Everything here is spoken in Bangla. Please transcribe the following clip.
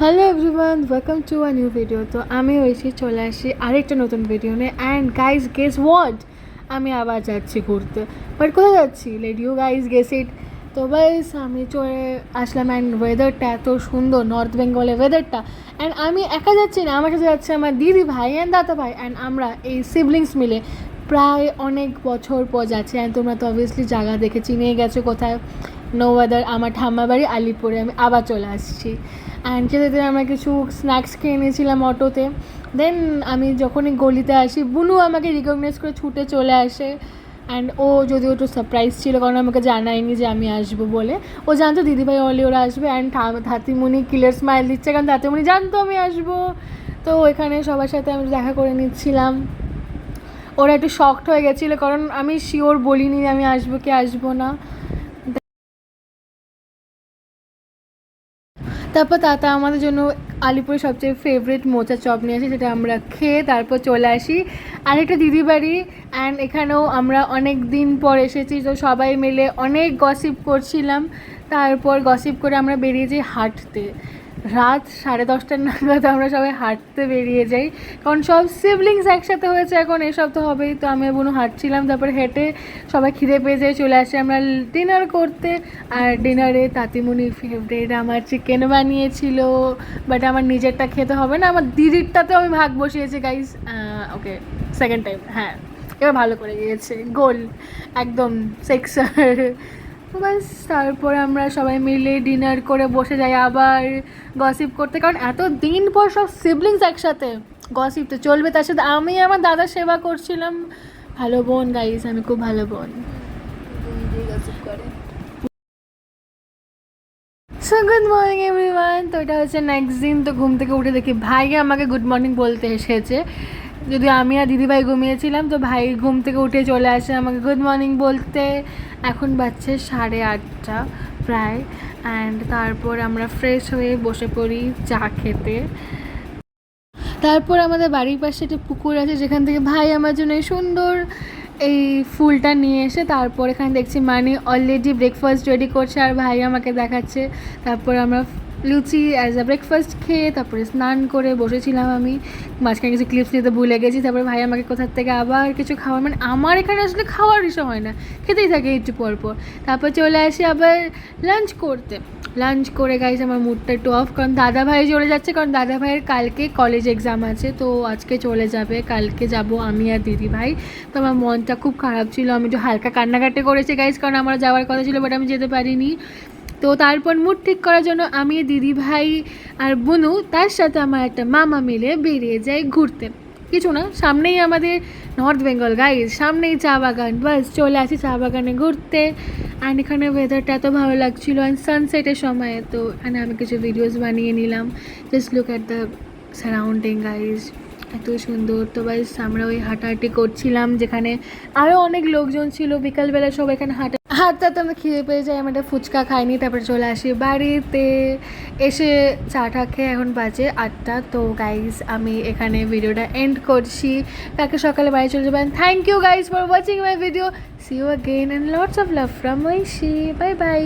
Hello everyone, welcome to a new video. তো আমি হয়েছি চলে আসি আরেকটা নতুন ভিডিও নিয়ে। অ্যান্ড গাইজ গেস হোয়াট, আমি আবার যাচ্ছি ঘুরতে। বাট কোথায় যাচ্ছি, let you guys guess it. তো গাইজ আমি চলে আসলাম অ্যান্ড ওয়েদারটা এত সুন্দর, নর্থ বেঙ্গলের ওয়েদারটা। অ্যান্ড আমি একা যাচ্ছি না, আমার সাথে যাচ্ছে আমার দিদি ভাই অ্যান্ড দাদা ভাই। অ্যান্ড আমরা এই সিবলিংস মিলে প্রায় অনেক বছর পর যাচ্ছি। অ্যান্ড তোমরা তো অবভিয়াসলি জায়গা দেখে চিনে গেছো কোথায়। নো ওয়েদার, আমার ঠাম্মা বাড়ি আলিপুরে। আমি আবার চলে আসছি। অ্যান্ড যেতে আমরা কিছু স্ন্যাক্স খেয়ে নিয়েছিলাম অটোতে। দেন আমি যখনই গলিতে আসি, বুনু আমাকে রিকগনাইজ করে ছুটে চলে আসে। অ্যান্ড ও যদিও একটু সারপ্রাইজ ছিল, কারণ আমাকে জানায়নি যে আমি আসবো বলে। ও জানতো দিদিভাই অলি ওরা আসবে। অ্যান্ড ধাতিমুনি ক্লিয়ার স্মাইল দিচ্ছে, কারণ ধাতিমুনি জানতো আমি আসবো। তো এখানে সবার সাথে আমি দেখা করে নিচ্ছিলাম। ওরা একটু শকড হয়ে গেছিলো, কারণ আমি শিওর বলিনি যে আমি আসবো কি আসবো না। তারপর তাতা আমাদের জন্য আলিপুরের সবচেয়ে ফেভারিট মোচা চপ নিয়ে আসি, সেটা আমরা খেয়ে তারপর চলে আসি আরেকটা দিদি বাড়ি। অ্যান্ড এখানেও আমরা অনেক দিন পর এসেছি, তো সবাই মিলে অনেক গসিপ করছিলাম। তারপর গসিপ করে আমরা বেরিয়ে যাই হাঁটতে। রাত 10:30 নাগাদ আমরা সবাই হাঁটতে বেরিয়ে যাই, কারণ সব সিবলিংস একসাথে হয়েছে এখন, এসব তো হবেই। তো আমি বোনও হাঁটছিলাম, তারপর হেঁটে সবাই খিদে পেয়ে যাই, চলে আসি আমরা ডিনার করতে। আর ডিনারে তাতিমুনির ফেভারিট আমার চিকেন বানিয়েছিল, বাট আমার নিজেরটা খেতে হবে না, আমার দিদিরটাতেও আমি ভাগ বসিয়েছি গাইস। ওকে, সেকেন্ড টাইম, হ্যাঁ এবার ভালো করে গিয়েছে, গোল একদম সেক্সার। বাস তারপর আমরা সবাই মিলে ডিনার করে বসে যাই আবার গসিপ করতে, কারণ এত দিন পর সব সিবলিংস একসাথে, গসিপ তো চলবে। তার সাথে আমি আমার দাদার সেবা করছিলাম। ভালো বোন গাইস, আমি খুব ভালো বোন। So good morning everyone. তো এটা হচ্ছে নেক্সট দিন। তো ঘুম থেকে উঠে দেখি ভাই আমাকে গুড মর্নিং বলতে এসেছে, যদি আমি আর দিদিভাই ঘুমিয়েছিলাম। তো ভাই ঘুম থেকে উঠে চলে আসে আমাকে গুড মর্নিং বলতে। এখন বাজছে 8:30 প্রায়। অ্যান্ড তারপর আমরা ফ্রেশ হয়ে বসে পড়ি চা খেতে। তারপর আমাদের বাড়ির পাশে একটা পুকুর আছে, যেখান থেকে ভাই আমার জন্য এই সুন্দর এই ফুলটা নিয়ে এসে, তারপর এখানে দেখছি মানে অলরেডি ব্রেকফাস্ট রেডি করছে আর ভাই আমাকে দেখাচ্ছে। তারপর আমরা লুচি অ্যাজ আ ব্রেকফাস্ট খেয়ে তারপরে স্নান করে বসেছিলাম। আমি মাঝখানে কিছু ক্লিপস নিতে ভুলে গেছি। তারপরে ভাই আমাকে কোথার থেকে আবার কিছু খাওয়ার, মানে আমার এখানে আসলে খাওয়ার বিষয় হয় না, খেতেই থাকে একটু পরপর। তারপর চলে আসি আবার লাঞ্চ করতে। লাঞ্চ করে গাইস আমার মুডটা একটু অফ, কারণ দাদা ভাই চলে যাচ্ছে, কারণ দাদা ভাইয়ের কালকে কলেজ এক্সাম আছে। তো আজকে চলে যাবে, কালকে যাব আমি আর দিদি ভাই। তো আমার মনটা খুব খারাপ ছিল, আমি একটু হালকা কান্নাকাটি করেছি গাইস, কারণ আমার যাওয়ার কথা ছিল বাট আমি যেতে পারিনি। তো তারপর মুড ঠিক করার জন্য আমি দিদি ভাই আর বুনু তার সাথে আমার একটা মামা মিলে বেরিয়ে যাই ঘুরতে। কিছু না, সামনেই আমাদের নর্থ বেঙ্গল গাইজ, সামনেই চা বাগান, বাস চলে আসি চা বাগানে ঘুরতে। অ্যান্ড এখানে ওয়েদারটা এত ভালো লাগছিলো অ্যান্ড সানসেটের সময়, তো এখানে আমি কিছু ভিডিওস বানিয়ে নিলাম। Just look at the surrounding guys, এত সুন্দর। তো বাস আমরা ওই হাঁটাহাঁটি করছিলাম, যেখানে আরও অনেক লোকজন ছিল। বিকালবেলা সব এখানে হাঁটতে আমরা খিদে পেয়ে যাই, আমি একটা ফুচকা খাইনি। তারপরে চলে আসি বাড়িতে, এসে চাটা খেয়ে এখন বাজে 8টা। তো গাইজ আমি এখানে ভিডিওটা এন্ড করছি, কালকে সকালে বাড়ি চলে যাবেন। Thank you guys for watching my video. See you again and lots of love from Oishi. Bye by.